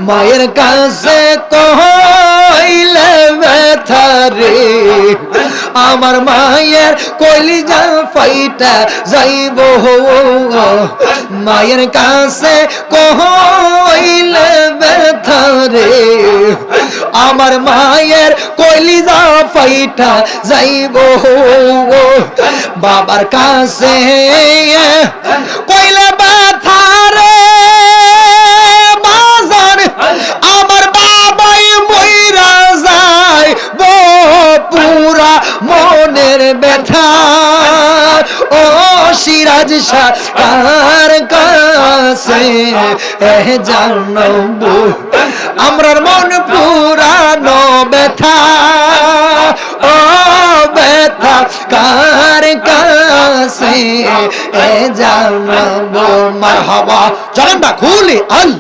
মায়ের কাছে কইলে ব্যথা রে আমার মায়ের কলিজা ফাইটা যাইব মায়ের কাছে কইলে ব্যথা রে আমার মায়ের কলিজা ফাইটা যাইব বাবার কাছে কইলে ব্যথা রে বাজার আমার বাবাই মইরা যায় পুরা মনের ব্যথা ও সিরাজ শাহ কার কাছে জানবো আমরার মন পুরানো ব্যথা ও ব্যথা কার কাছে জানবো মারহাবা চলেন না খুলি আল্লাহ।